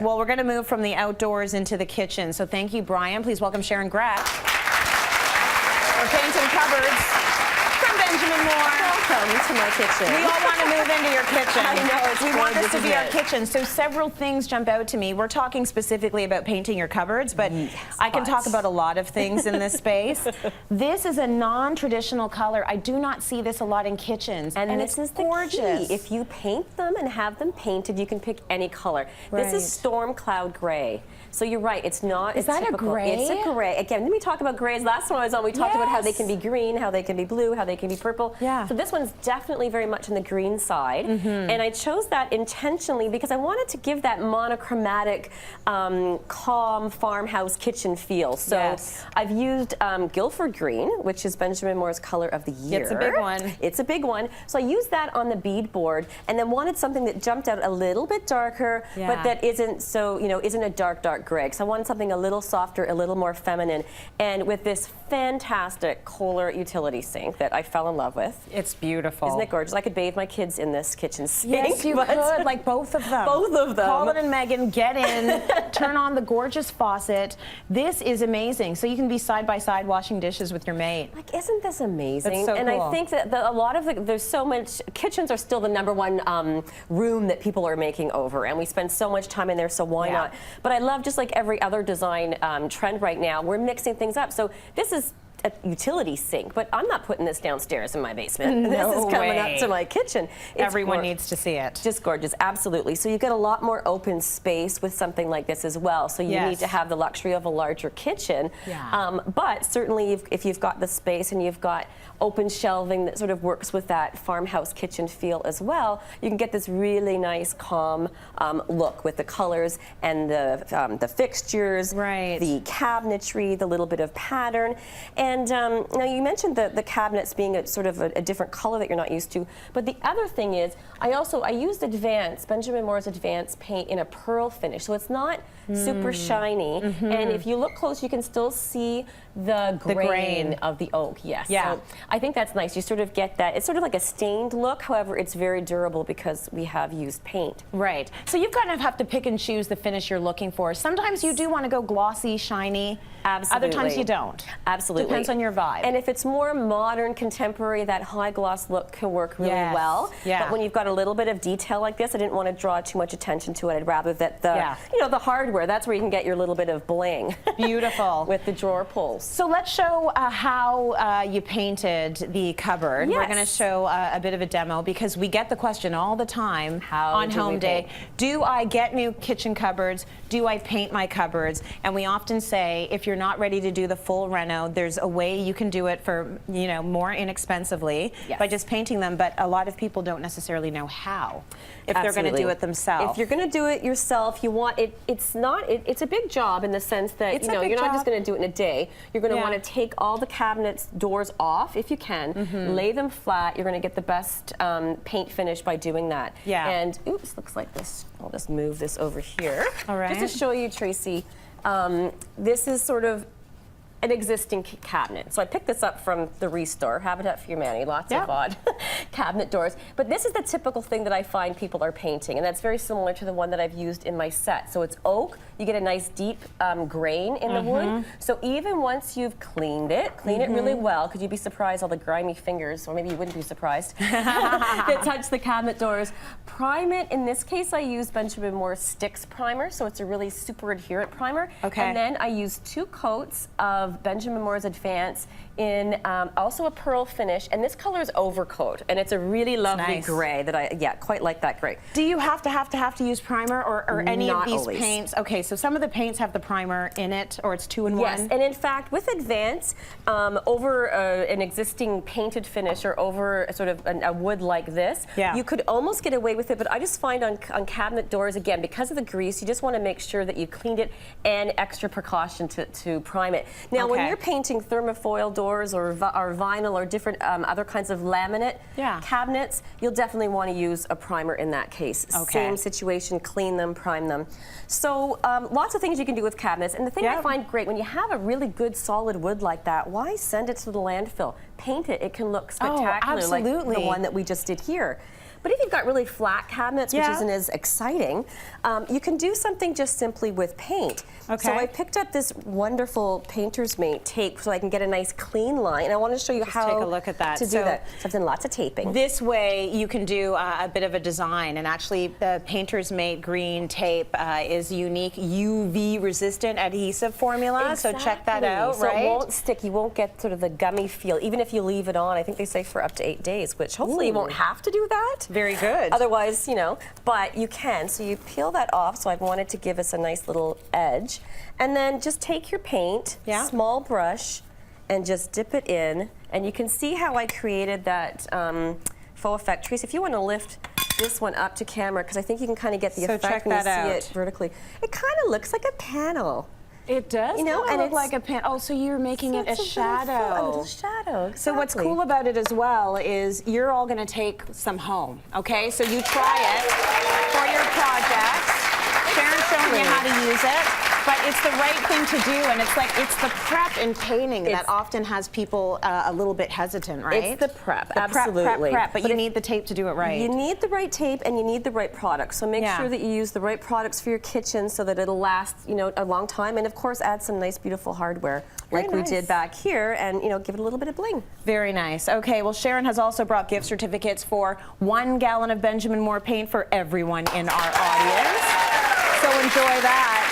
Well, we're going to move from the outdoors into the kitchen. So thank you, Brian. Please welcome Sharon Grech. We're painting cupboards from Benjamin Moore. Welcome to my kitchen. We all want to move into your kitchen. I know, it's we gorgeous, want this to be our isn't it? kitchen. So several things jump out to me. We're talking specifically about painting your cupboards, but I can talk about a lot of things in this space. This is a non-traditional color. I do not see this a lot in kitchens. And this is gorgeous. The key. If you paint them and have them painted, you can pick any color. This is storm cloud gray. So you're right, it's not Is that typical. a gray? It's a gray. Again, when we talk about grays, last time I was on, we talked about how they can be green, how they can be blue, how they can be purple. Yeah. So this one's definitely very much on the green side. And I chose that intentionally because I wanted to give that monochromatic, calm farmhouse kitchen feel. So I've used Guilford green, which is Benjamin Moore's color of the year. It's a big one. It's a big one. So I used that on the bead board and then wanted something that jumped out a little bit darker, but that isn't so, isn't a dark gray. So I wanted something a little softer, a little more feminine. And with this fantastic Kohler utility sink that I fell in love with. It's beautiful. Isn't it gorgeous? I could bathe my kids in this kitchen sink. Yes, you could, like both of them. Both of them. Colin and Megan, get in, turn on the gorgeous faucet. This is amazing. So you can be side by side washing dishes with your mate. Like, isn't this amazing? That's so and cool. I think that a lot of there's so much, kitchens are still the #1 room that people are making over, and we spend so much time in there, so why not? But I love, just like every other design trend right now, we're mixing things up. So this is a utility sink, but I'm not putting this downstairs in my basement. No this is coming way. up to my kitchen. Everyone needs to see it. Just gorgeous, absolutely. So you get a lot more open space with something like this as well. So you need to have the luxury of a larger kitchen. But certainly if you've got the space and you've got open shelving that sort of works with that farmhouse kitchen feel as well, you can get this really nice, calm look with the colors and the fixtures, the cabinetry, the little bit of pattern. And now you mentioned the cabinets being a sort of a different color that you're not used to. But the other thing is, I used Benjamin Moore's Advanced paint in a pearl finish. So it's not super shiny. And if you look close, you can still see the grain of the oak. Yes. So I think that's nice. You sort of get that. It's sort of like a stained look. However, it's very durable because we have used paint. Right. So you kind of have to pick and choose the finish you're looking for. Sometimes you do want to go glossy, shiny. Absolutely. Other times you don't. Absolutely. Depends on your vibe. And if it's more modern, contemporary, that high gloss look can work really well. But when you've got a little bit of detail like this, I didn't want to draw too much attention to it. I'd rather that the hardware, that's where you can get your little bit of bling. Beautiful. With the drawer pulls. So let's show how you painted the cupboard. We're going to show a bit of a demo because we get the question all the time on home day. Do I get new kitchen cupboards? Do I paint my cupboards? And we often say, if you're not ready to do the full reno, there's a way you can do it for more inexpensively by just painting them. But a lot of people don't necessarily know how if they're going to do it themselves. If you're going to do it yourself, you want it. It's a big job in the sense that you're not just going to do it in a day. You're going to want to take all the cabinets doors off if you can, lay them flat. You're going to get the best paint finish by doing that. And oops, looks like this. I'll just move this over here. All right. Just to show you, Tracy, this is sort of an existing cabinet. So I picked this up from the Restore, Habitat for Humanity, lots of odd cabinet doors. But this is the typical thing that I find people are painting, and that's very similar to the one that I've used in my set. So it's oak, you get a nice deep grain in the wood. So even once you've cleaned it, clean it really well, because you'd be surprised all the grimy fingers, or maybe you wouldn't be surprised, that touch the cabinet doors. Prime it. In this case, I used Benjamin Moore's Sticks primer, so it's a really super adherent primer. And then I used 2 coats of Benjamin Moore's Advance in also a pearl finish, and this color is Overcoat, and it's a really lovely gray that I quite like that gray. Do you have to use primer or any of these paints? Okay, so some of the paints have the primer in it, or it's 2 in 1. Yes, and in fact, with Advance, over an existing painted finish or over sort of a wood like this, you could almost get away with it, but I just find on cabinet doors, again, because of the grease, you just want to make sure that you cleaned it and extra precaution to prime it. Now, when you're painting thermofoil doors or vinyl or different other kinds of laminate cabinets, you'll definitely want to use a primer in that case. Same situation, clean them, prime them. So lots of things you can do with cabinets. And the thing I find great, when you have a really good solid wood like that, why send it to the landfill? Paint it. It can look spectacular like the one that we just did here. But if you've got really flat cabinets, which isn't as exciting, you can do something just simply with paint. Okay. So I picked up this wonderful Painter's Mate tape so I can get a nice clean line. And I want to show you how take a look at that. to do that. So I've done lots of taping. This way you can do a bit of a design, and actually the Painter's Mate green tape is unique UV resistant adhesive formula. Exactly. So check that out, so right? it won't stick. You won't get sort of the gummy feel, even if you leave it on. I think they say for up to 8 days, which hopefully you won't have to do that. Very good. Otherwise, you know, but you can. So you peel that off. So I've wanted to give us a nice little edge. And then just take your paint, small brush, and just dip it in. And you can see how I created that faux effect. Trace, if you want to lift this one up to camera, because I think you can kind of get the effect when you see it vertically. It kind of looks like a panel. It does, you know, and look like a pan. Oh, so you're making it a shadow. A little shadow. Exactly. So what's cool about it as well is you're all going to take some home, okay? So you try it for your projects. Sharon's showing you how to use it. But it's the right thing to do, and it's like, it's the prep in painting that often has people a little bit hesitant, right? It's the prep, absolutely. Prep, but you need the tape to do it right. You need the right tape and you need the right products. So make sure that you use the right products for your kitchen so that it'll last, you know, a long time. And of course, add some nice, beautiful hardware like we did back here, and you know, give it a little bit of bling. Very nice. Okay, well, Sharon has also brought gift certificates for 1 gallon of Benjamin Moore paint for everyone in our audience. So enjoy that.